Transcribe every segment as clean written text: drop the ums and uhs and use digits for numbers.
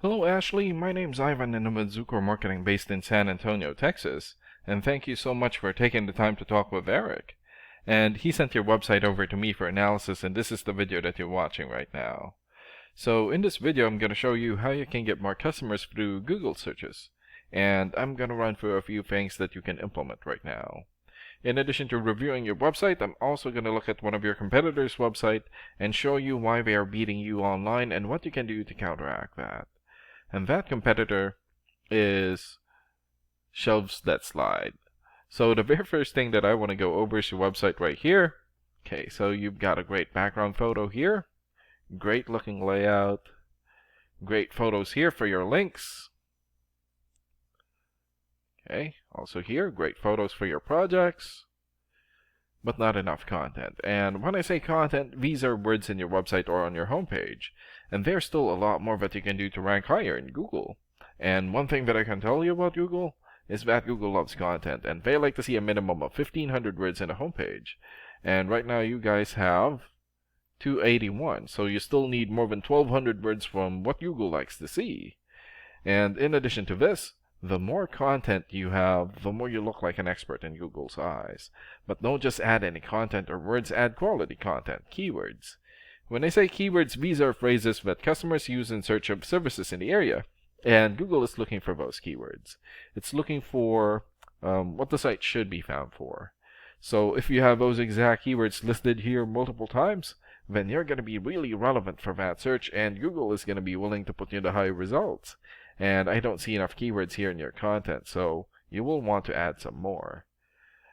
Hello Ashley, my name's Ivan and I'm with Zucor Marketing based in San Antonio, Texas. And thank you so much for taking the time to talk with Eric. And he sent your website over to me for analysis, and this is the video that you're watching right now. So in this video I'm going to show you how you can get more customers through Google searches. And I'm going to run through a few things that you can implement right now. In addition to reviewing your website, I'm also going to look at one of your competitors' website and show you why they are beating you online and what you can do to counteract that. And that competitor is Shelves That Slide. So the very first thing that I want to go over is your website right here. Okay, so you've got a great background photo here, great looking layout, great photos here for your links. Okay, also here, great photos for your projects, but not enough content. And when I say content, these are words in your website or on your homepage. And there's still a lot more that you can do to rank higher in Google. And one thing that I can tell you about Google is that Google loves content, and they like to see a minimum of 1,500 words in a homepage. And right now you guys have 281, so you still need more than 1,200 words from what Google likes to see. And in addition to this, the more content you have, the more you look like an expert in Google's eyes. But don't just add any content or words, add quality content, keywords. When I say keywords, these are phrases that customers use in search of services in the area, and Google is looking for those keywords. It's looking for what the site should be found for. So if you have those exact keywords listed here multiple times, then you're going to be really relevant for that search, and Google is going to be willing to put you the high results. And I don't see enough keywords here in your content, so you will want to add some more.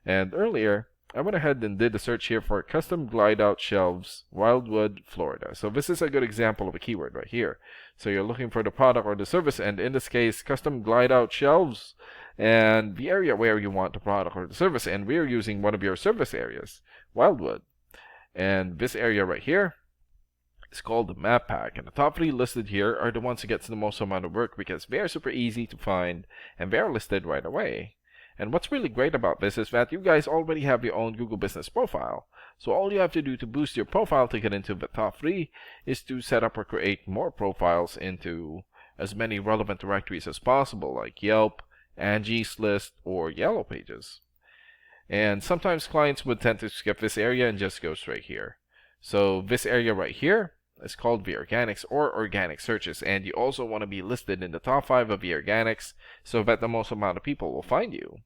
And earlier, I went ahead and did a search here for custom glide out shelves, Wildwood, Florida. So this is a good example of a keyword right here. So you're looking for the product or the service, and in this case, custom glide out shelves, and the area where you want the product or the service, and we're using one of your service areas, Wildwood. And this area right here, it's called the map pack, and the top 3 listed here are the ones who gets the most amount of work because they are super easy to find and they are listed right away. And what's really great about this is that you guys already have your own Google Business profile. So all you have to do to boost your profile to get into the top 3 is to set up or create more profiles into as many relevant directories as possible, like Yelp, Angie's List, or Yellow Pages. And sometimes clients would tend to skip this area and just go straight here. So this area right here is called the organics or organic searches, and you also want to be listed in the top 5 of the organics so that the most amount of people will find you.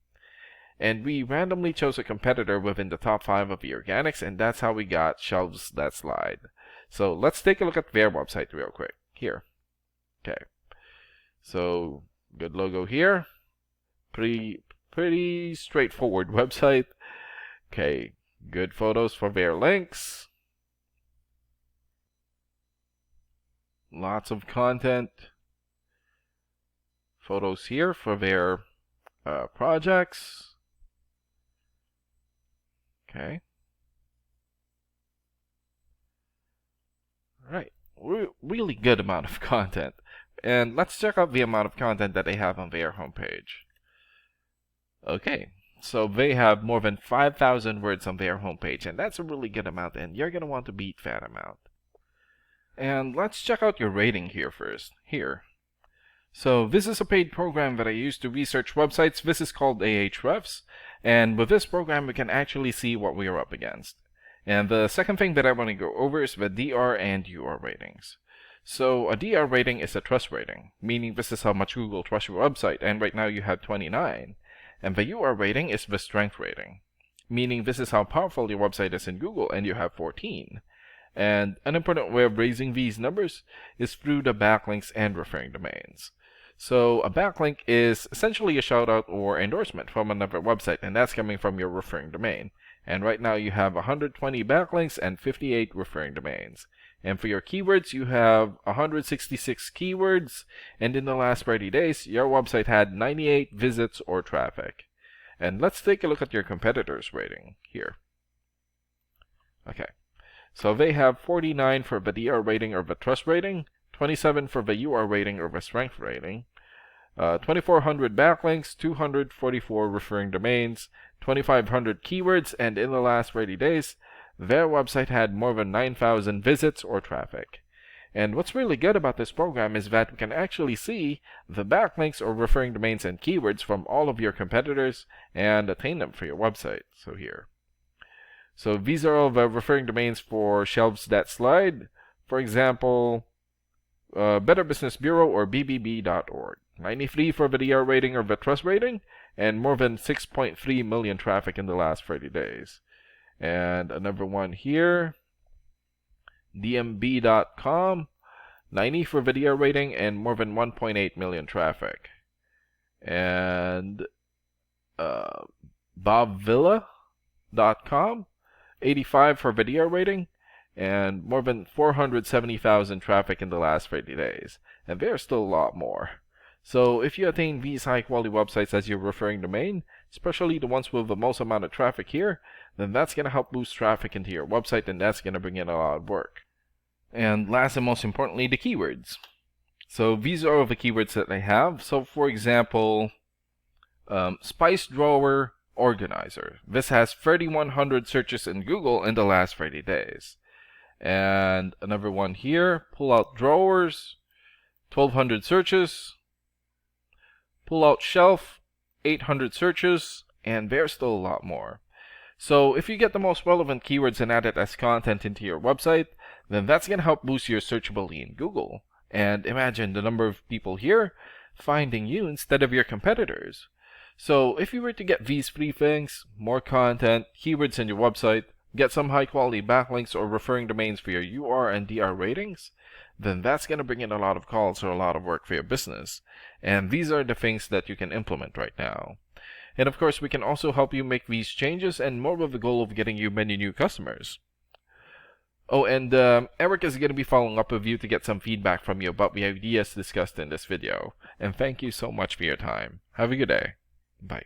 And we randomly chose a competitor within the top 5 of the organics, and that's how we got Shelves That Slide. So let's take a look at their website real quick. Here. Okay. So good logo here. Pretty straightforward website. Okay. Good photos for their links. Lots of content. Photos here for their projects. Okay. Right. Really good amount of content. And let's check out the amount of content that they have on their homepage. Okay. So they have more than 5,000 words on their homepage, and that's a really good amount, and you're going to want to beat that amount. And let's check out your rating here first. Here. So this is a paid program that I use to research websites. This is called Ahrefs. And with this program, we can actually see what we are up against. And the second thing that I want to go over is the DR and UR ratings. So a DR rating is a trust rating, meaning this is how much Google trusts your website. And right now you have 29. And the UR rating is the strength rating, meaning this is how powerful your website is in Google, and you have 14. And an important way of raising these numbers is through the backlinks and referring domains. So a backlink is essentially a shoutout or endorsement from another website, and that's coming from your referring domain. And right now you have 120 backlinks and 58 referring domains. And for your keywords, you have 166 keywords, and in the last 30 days, your website had 98 visits or traffic. And let's take a look at your competitors' rating here. Okay. So they have 49 for the DR rating or the trust rating, 27 for the UR rating or the strength rating, 2,400 backlinks, 244 referring domains, 2,500 keywords, and in the last 30 days, their website had more than 9,000 visits or traffic. And what's really good about this program is that we can actually see the backlinks or referring domains and keywords from all of your competitors and attain them for your website. So here. So these are all the referring domains for shelves that slide. For example, Better Business Bureau or bbb.org. 93 for the DR rating or the trust rating, and more than 6.3 million traffic in the last 30 days. And another one here, dmb.com, 90 for video rating and more than 1.8 million traffic. And bobvilla.com, 85 for video rating and more than 470,000 traffic in the last 30 days. And there's still a lot more. So if you attain these high quality websites as your referring domain, especially the ones with the most amount of traffic here, then that's going to help boost traffic into your website, and that's going to bring in a lot of work. And last and most importantly, the keywords. So these are all the keywords that I have. So for example, Spice Drawer Organizer. This has 3,100 searches in Google in the last 30 days. And another one here, Pull Out Drawers, 1,200 searches. Pull Out Shelf, 800 searches, and there's still a lot more. So if you get the most relevant keywords and add it as content into your website, then that's going to help boost your searchability in Google. And imagine the number of people here finding you instead of your competitors. So if you were to get these three things, more content, keywords in your website, get some high quality backlinks or referring domains for your UR and DR ratings, then that's going to bring in a lot of calls or a lot of work for your business. And these are the things that you can implement right now. And of course, we can also help you make these changes and more with the goal of getting you many new customers. Oh, and Eric is going to be following up with you to get some feedback from you about the ideas discussed in this video. And thank you so much for your time. Have a good day. Bye.